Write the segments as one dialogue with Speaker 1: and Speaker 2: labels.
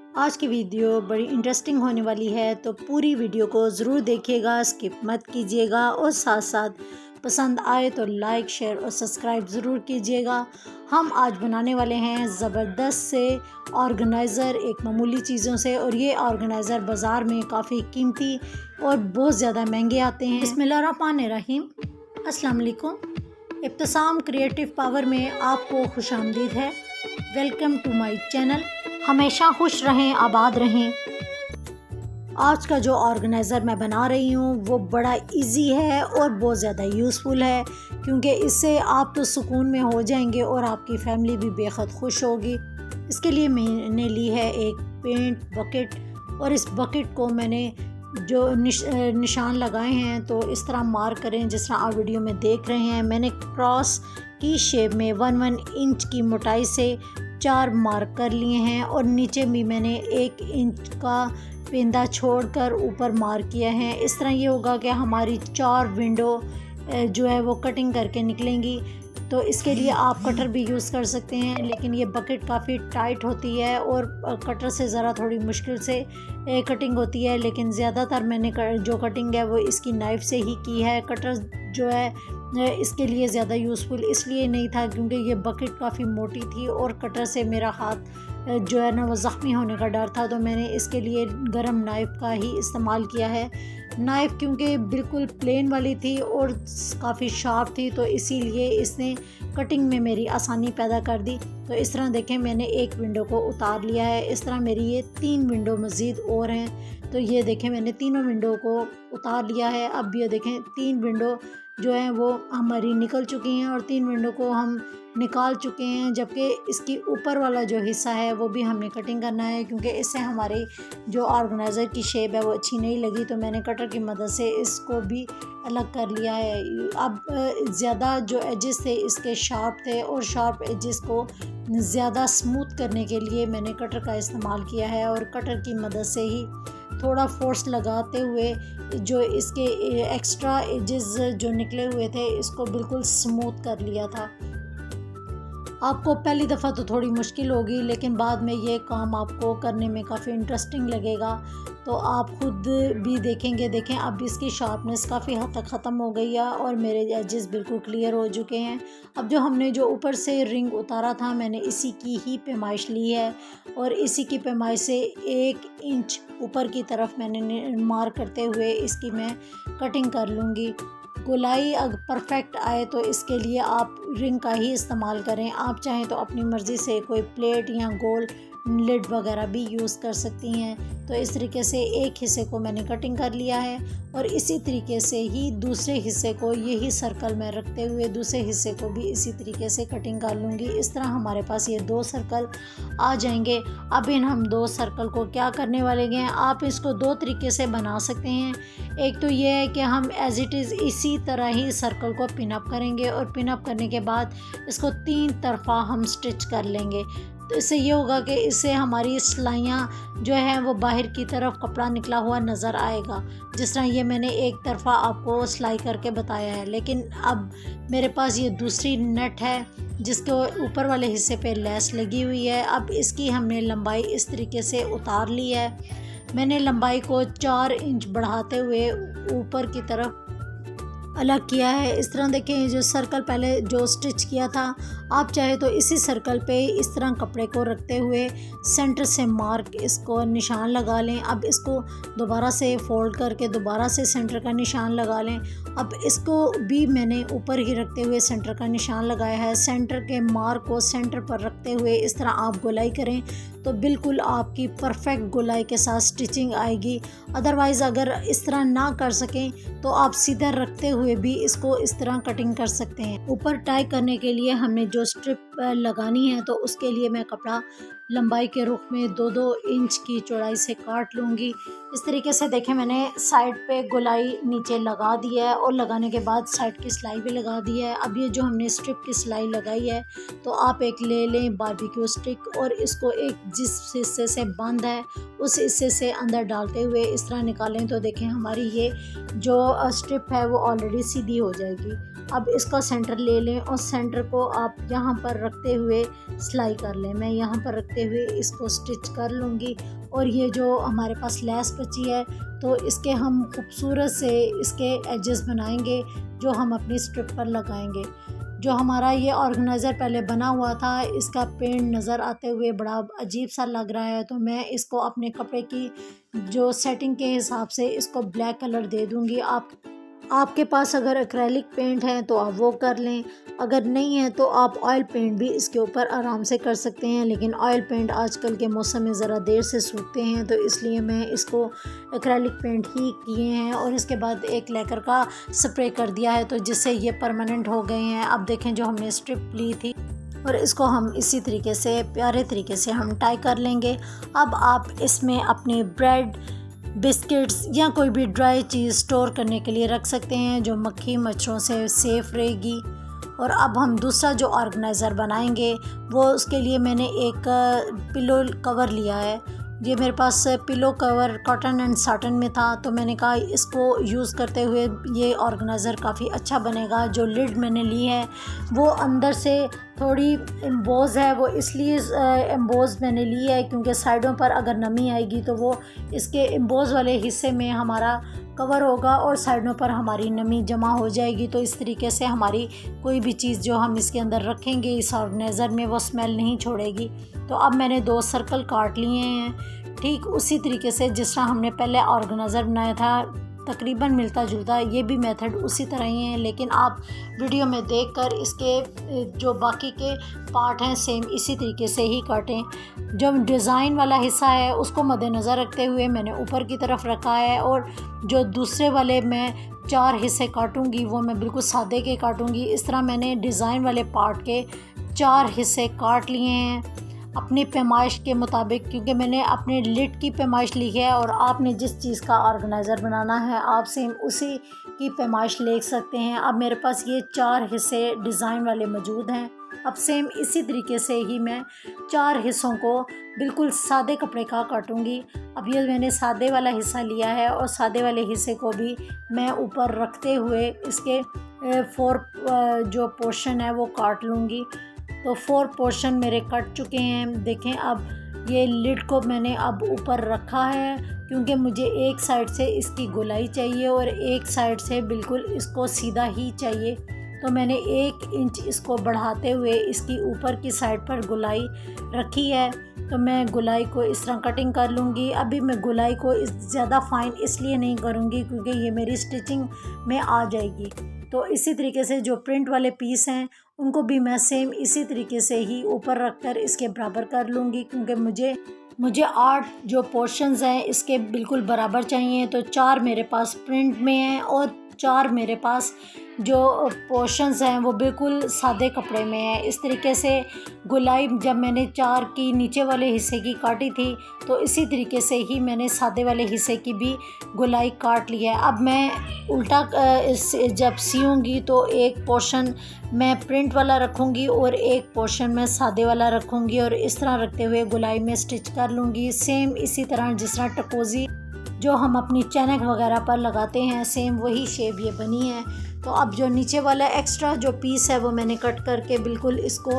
Speaker 1: आज की वीडियो बड़ी इंटरेस्टिंग होने वाली है, तो पूरी वीडियो को ज़रूर देखिएगा, स्किप मत कीजिएगा और साथ साथ पसंद आए तो लाइक, शेयर और सब्सक्राइब ज़रूर कीजिएगा। हम आज बनाने वाले हैं ज़बरदस्त से ऑर्गेनाइज़र एक मामूली चीज़ों से, और ये ऑर्गेनाइज़र बाज़ार में काफ़ी कीमती और बहुत ज़्यादा महंगे आते हैं। बिस्मिल्लाहिर्रहमानिर्रहीम। अस्सलाम वालेकुम। इब्तिसाम क्रिएटिव पावर में आपको खुशामदीद है। Welcome to my channel. हमेशा खुश रहें, आबाद रहें। आज का जो ऑर्गेनाइज़र मैं बना रही हूँ वो बड़ा इजी है और बहुत ज़्यादा यूज़फुल है, क्योंकि इससे आप तो सुकून में हो जाएंगे और आपकी फैमिली भी बेहद खुश होगी। इसके लिए मैंने ली है एक पेंट बकेट, और इस बकेट को मैंने जो निशान लगाए हैं तो इस तरह मार्क करें जिस तरह आप वीडियो में देख रहे हैं। मैंने क्रॉस की शेप में 1 इंच की मोटाई से 4 मार्क कर लिए हैं, और नीचे भी मैंने 1 इंच का पेंदा छोड़कर ऊपर मार्क किया है। इस तरह ये होगा कि हमारी 4 विंडो जो है वो कटिंग करके निकलेंगी। तो इसके लिए आप कटर भी यूज़ कर सकते हैं, लेकिन ये बकेट काफ़ी टाइट होती है और कटर से ज़रा थोड़ी मुश्किल से कटिंग होती है, लेकिन ज़्यादातर मैंने जो कटिंग है वो इसकी नाइफ़ से ही की है। कटर जो है इसके लिए ज़्यादा यूज़फुल इसलिए नहीं था क्योंकि ये बकेट काफ़ी मोटी थी और कटर से मेरा हाथ जो है ना वो ज़ख्मी होने का डर था, तो मैंने इसके लिए गरम नाइफ़ का ही इस्तेमाल किया है। नाइफ़ क्योंकि बिल्कुल प्लेन वाली थी और काफ़ी शार्प थी, तो इसीलिए इसने कटिंग में मेरी आसानी पैदा कर दी। तो इस तरह देखें, मैंने एक विंडो को उतार लिया है। इस तरह मेरी ये 3 विंडो मज़ीद और हैं। तो ये देखें, मैंने तीनों विंडो को उतार लिया है। अब ये देखें 3 विंडो जो हैं वो हमारी निकल चुकी हैं और 3 विंडो को हम निकाल चुके हैं, जबकि इसकी ऊपर वाला जो हिस्सा है वो भी हमने कटिंग करना है, क्योंकि इससे हमारी जो ऑर्गेनाइज़र की शेप है वो अच्छी नहीं लगी। तो मैंने कटर की मदद से इसको भी अलग कर लिया है। अब ज़्यादा जो एजेस थे इसके शार्प थे, और शार्प एजेस को ज़्यादा स्मूथ करने के लिए मैंने कटर का इस्तेमाल किया है, और कटर की मदद से ही थोड़ा फोर्स लगाते हुए जो इसके एक्स्ट्रा एजेस जो निकले हुए थे इसको बिल्कुल स्मूथ कर लिया था। आपको पहली दफ़ा तो थोड़ी मुश्किल होगी, लेकिन बाद में ये काम आपको करने में काफ़ी इंटरेस्टिंग लगेगा। तो आप खुद भी देखें अब इसकी शार्पनेस काफ़ी हद तक ख़त्म हो गई है और मेरे एजेस बिल्कुल क्लियर हो चुके हैं। अब जो हमने जो ऊपर से रिंग उतारा था, मैंने इसी की ही पैमाइश ली है, और इसी की पैमाइश से 1 इंच ऊपर की तरफ मैंने मार्क करते हुए इसकी मैं कटिंग कर लूँगी। गोलाई अगर परफेक्ट आए तो इसके लिए आप रिंग का ही इस्तेमाल करें। आप चाहें तो अपनी मर्ज़ी से कोई प्लेट या गोल लिड वगैरह भी यूज़ कर सकती हैं। तो इस तरीके से एक हिस्से को मैंने कटिंग कर लिया है, और इसी तरीके से ही दूसरे हिस्से को यही सर्कल में रखते हुए दूसरे हिस्से को भी इसी तरीके से कटिंग कर लूँगी। इस तरह हमारे पास ये 2 सर्कल आ जाएंगे। अब इन हम 2 सर्कल को क्या करने वाले हैं, आप इसको 2 तरीके से बना सकते हैं। एक तो ये है कि हम एज़ इट इज़ इसी तरह ही सर्कल को पिन अप करेंगे, और पिन अप करने के बाद इसको 3 तरफ़ा हम स्टिच कर लेंगे। तो इससे ये होगा कि इससे हमारी सिलाइयाँ जो हैं वो बाहर की तरफ कपड़ा निकला हुआ नज़र आएगा। जिस तरह ये मैंने एक तरफ़ा आपको सिलाई करके बताया है, लेकिन अब मेरे पास ये दूसरी नेट है जिसके ऊपर वाले हिस्से पे लेस लगी हुई है। अब इसकी हमने लंबाई इस तरीके से उतार ली है। मैंने लंबाई को 4 इंच बढ़ाते हुए ऊपर की तरफ अलग किया है। इस तरह देखें, जो सर्कल पहले जो स्टिच किया था, आप चाहे तो इसी सर्कल पे इस तरह कपड़े को रखते हुए सेंटर से मार्क इसको निशान लगा लें। अब इसको दोबारा से फोल्ड करके दोबारा से सेंटर का निशान लगा लें। अब इसको भी मैंने ऊपर ही रखते हुए सेंटर का निशान लगाया है। सेंटर के मार्क को सेंटर पर रखते हुए इस तरह आप गोलाई करें तो बिल्कुल आपकी परफेक्ट गोलाई के साथ स्टिचिंग आएगी। अदरवाइज़ अगर इस तरह ना कर सकें तो आप सीधा रखते हुए भी इसको इस तरह कटिंग कर सकते हैं। ऊपर टाई करने के लिए हमने जो स्ट्रिप लगानी है, तो उसके लिए मैं कपड़ा लंबाई के रुख में 2-2 इंच की चौड़ाई से काट लूँगी। इस तरीके से देखें, मैंने साइड पे गोलाई नीचे लगा दी है, और लगाने के बाद साइड की सिलाई भी लगा दी है। अब ये जो हमने स्ट्रिप की सिलाई लगाई है, तो आप एक ले लें बारबेक्यू स्टिक, और इसको एक जिस हिस्से से बंद है उस हिस्से से अंदर डालते हुए इस तरह निकालें। तो देखें, हमारी ये जो स्ट्रिप है वो ऑलरेडी सीधी हो जाएगी। अब इसको सेंटर ले लें और सेंटर को आप यहाँ पर रखते हुए सिलाई कर लें। मैं यहाँ पर रखते हुए इसको स्टिच कर लूँगी। और ये जो हमारे पास लेस बची है तो इसके हम खूबसूरत से इसके एजेस बनाएंगे जो हम अपनी स्ट्रिप पर लगाएंगे। जो हमारा ये ऑर्गेनाइज़र पहले बना हुआ था, इसका पेंट नज़र आते हुए बड़ा अजीब सा लग रहा है, तो मैं इसको अपने कपड़े की जो सेटिंग के हिसाब से इसको ब्लैक कलर दे दूँगी। आपके पास अगर एक्रेलिक पेंट है तो आप वो कर लें, अगर नहीं है तो आप ऑयल पेंट भी इसके ऊपर आराम से कर सकते हैं। लेकिन ऑयल पेंट आजकल के मौसम में ज़रा देर से सूखते हैं, तो इसलिए मैं इसको एक्रेलिक पेंट ही किए हैं और इसके बाद एक लेकर का स्प्रे कर दिया है, तो जिससे ये परमानेंट हो गए हैं। अब देखें जो हमने स्ट्रिप ली थी और इसको हम इसी तरीके से प्यारे तरीके से हम टाई कर लेंगे। अब आप इसमें अपनी ब्रेड, बिस्किट्स या कोई भी ड्राई चीज़ स्टोर करने के लिए रख सकते हैं जो मक्खी मच्छरों से सेफ़ रहेगी। और अब हम दूसरा जो ऑर्गेनाइज़र बनाएंगे वो उसके लिए मैंने एक पिलो कवर लिया है। ये मेरे पास pillow cover cotton and satin में था, तो मैंने कहा इसको यूज़ करते हुए ये ऑर्गेनाइज़र काफ़ी अच्छा बनेगा। जो लिड मैंने ली है वो अंदर से थोड़ी एम्बोज है, वो इसलिए एम्बोज मैंने ली है क्योंकि साइडों पर अगर नमी आएगी तो वो इसके एम्बोज वाले हिस्से में हमारा कवर होगा और साइडों पर हमारी नमी जमा हो जाएगी। तो इस तरीके से हमारी कोई भी चीज़ जो हम इसके अंदर रखेंगे इस ऑर्गेनाइज़र में वो स्मेल नहीं छोड़ेगी। तो अब मैंने 2 सर्कल काट लिए हैं, ठीक उसी तरीके से जिस तरह हमने पहले ऑर्गेनाइज़र बनाया था, तकरीबन मिलता जुलता ये भी मेथड उसी तरह ही है। लेकिन आप वीडियो में देखकर इसके जो बाकी के पार्ट हैं सेम इसी तरीके से ही काटें। जो डिज़ाइन वाला हिस्सा है उसको मद्देनज़र रखते हुए मैंने ऊपर की तरफ रखा है, और जो दूसरे वाले मैं 4 हिस्से काटूंगी वो मैं बिल्कुल सादे के काटूंगी। इस तरह मैंने डिज़ाइन वाले पार्ट के 4 हिस्से काट लिए हैं अपनी पैमाइश के मुताबिक, क्योंकि मैंने अपने लिड की पैमाइश ली है और आपने जिस चीज़ का ऑर्गेनाइज़र बनाना है आप सेम उसी की पैमाइश ले सकते हैं। अब मेरे पास ये 4 हिस्से डिज़ाइन वाले मौजूद हैं। अब सेम इसी तरीके से ही मैं 4 हिस्सों को बिल्कुल सादे कपड़े का काटूंगी। अब ये मैंने सादे वाला हिस्सा लिया है और सादे वाले हिस्से को भी मैं ऊपर रखते हुए इसके 4 जो पोर्शन है वो काट लूँगी। तो 4 पोर्शन मेरे कट चुके हैं। देखें अब ये लिड को मैंने अब ऊपर रखा है क्योंकि मुझे एक साइड से इसकी गोलाई चाहिए और एक साइड से बिल्कुल इसको सीधा ही चाहिए। तो मैंने 1 इंच इसको बढ़ाते हुए इसकी ऊपर की साइड पर गोलाई रखी है। तो मैं गोलाई को इस तरह कटिंग कर लूँगी। अभी मैं गोलाई को ज़्यादा फाइन इसलिए नहीं करूँगी क्योंकि ये मेरी स्टिचिंग में आ जाएगी। तो इसी तरीके से जो प्रिंट वाले पीस हैं उनको भी मैं सेम इसी तरीके से ही ऊपर रखकर इसके बराबर कर लूँगी, क्योंकि मुझे 8 जो पोर्शंस हैं इसके बिल्कुल बराबर चाहिए। तो 4 मेरे पास प्रिंट में हैं और 4 मेरे पास जो पोर्शंस हैं वो बिल्कुल सादे कपड़े में है। इस तरीके से गोलाई जब मैंने 4 की नीचे वाले हिस्से की काटी थी तो इसी तरीके से ही मैंने सादे वाले हिस्से की भी गोलाई काट ली है। अब मैं उल्टा जब सीऊँगी तो एक पोर्शन मैं प्रिंट वाला रखूँगी और एक पोर्शन मैं सादे वाला रखूँगी और इस तरह रखते हुए गोलाई में स्टिच कर लूँगी। सेम इसी तरह जिस तरह टकोज़ी जो हम अपनी चैनक वगैरह पर लगाते हैं सेम वही शेप ये बनी है। तो अब जो नीचे वाला एक्स्ट्रा जो पीस है वो मैंने कट करके बिल्कुल इसको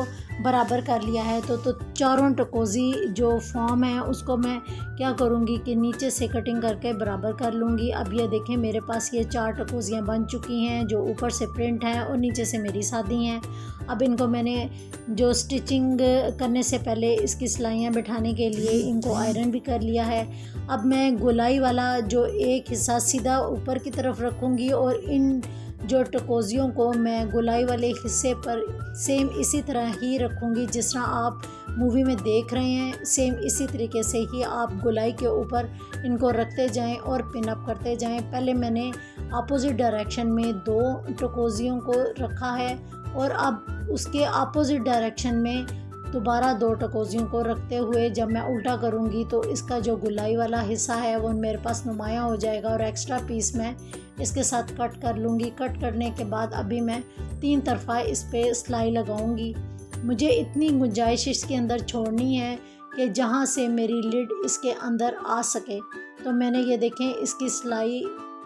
Speaker 1: बराबर कर लिया है। तो चारों टकोज़ी जो फॉर्म है उसको मैं क्या करूँगी कि नीचे से कटिंग करके बराबर कर लूँगी। अब ये देखें मेरे पास ये 4 टकोज़ियाँ बन चुकी हैं जो ऊपर से प्रिंट हैं और नीचे से मेरी सादी हैं। अब इनको मैंने जो स्टिचिंग करने से पहले इसकी सिलाइयाँ बिठाने के लिए इनको आयरन भी कर लिया है। अब मैं गोलाई वाला जो एक हिस्सा सीधा ऊपर की तरफ रखूँगी और इन जो टकोज़ियों को मैं गोलाई वाले हिस्से पर सेम इसी तरह ही रखूँगी जिस तरह आप मूवी में देख रहे हैं। सेम इसी तरीके से ही आप गोलाई के ऊपर इनको रखते जाएं और पिन अप करते जाएं। पहले मैंने अपोजिट डायरेक्शन में 2 टकोज़ियों को रखा है और अब उसके अपोजिट डायरेक्शन में दोबारा 2 टकोज़ियों को रखते हुए जब मैं उल्टा करूँगी तो इसका जो गोलाई वाला हिस्सा है वो मेरे पास नुमाया हो जाएगा और एक्स्ट्रा पीस मैं इसके साथ कट कर लूँगी। कट करने के बाद अभी मैं 3 तरफ़ा इस पर सिलाई लगाऊँगी। मुझे इतनी गुंजाइश इसके अंदर छोड़नी है कि जहाँ से मेरी लिड इसके अंदर आ सके। तो मैंने ये देखें इसकी सिलाई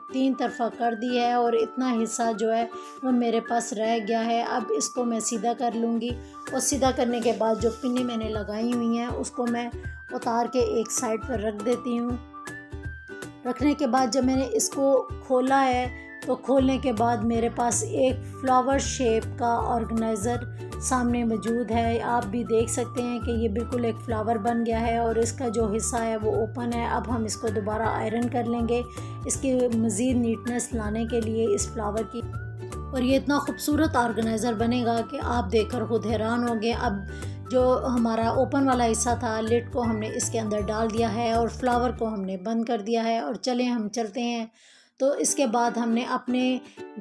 Speaker 1: 3 तरफ़ा कर दी है और इतना हिस्सा जो है वो मेरे पास रह गया है। अब इसको मैं सीधा कर लूँगी और सीधा करने के बाद जो पिन्नी मैंने लगाई हुई हैं उसको मैं उतार के एक साइड पर रख देती हूँ। रखने के बाद जब मैंने इसको खोला है तो खोलने के बाद मेरे पास एक फ्लावर शेप का ऑर्गेनाइज़र सामने मौजूद है। आप भी देख सकते हैं कि ये बिल्कुल एक फ़्लावर बन गया है और इसका जो हिस्सा है वो ओपन है। अब हम इसको दोबारा आयरन कर लेंगे इसकी मज़ीद नीटनेस लाने के लिए इस फ्लावर की। और ये इतना खूबसूरत ऑर्गेनाइज़र बनेगा कि आप देखकर खुद हैरान होंगे। अब जो हमारा ओपन वाला हिस्सा था लिड को हमने इसके अंदर डाल दिया है और फ्लावर को हमने बंद कर दिया है और चलें हम चलते हैं। तो इसके बाद हमने अपने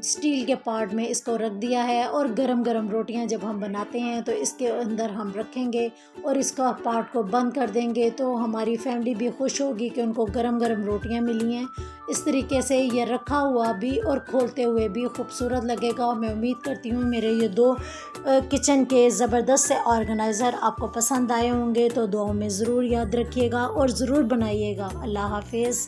Speaker 1: स्टील के पार्ट में इसको रख दिया है और गरम गरम रोटियां जब हम बनाते हैं तो इसके अंदर हम रखेंगे और इसका पार्ट को बंद कर देंगे तो हमारी फैमिली भी खुश होगी कि उनको गरम गरम रोटियां मिली हैं। इस तरीके से ये रखा हुआ भी और खोलते हुए भी खूबसूरत लगेगा। मैं उम्मीद करती हूँ मेरे ये 2 किचन के ज़बरदस्त से ऑर्गेनाइज़र आपको पसंद आए होंगे। तो दुआओं में ज़रूर याद रखिएगा और ज़रूर बनाइएगा। अल्लाह हाफिज़।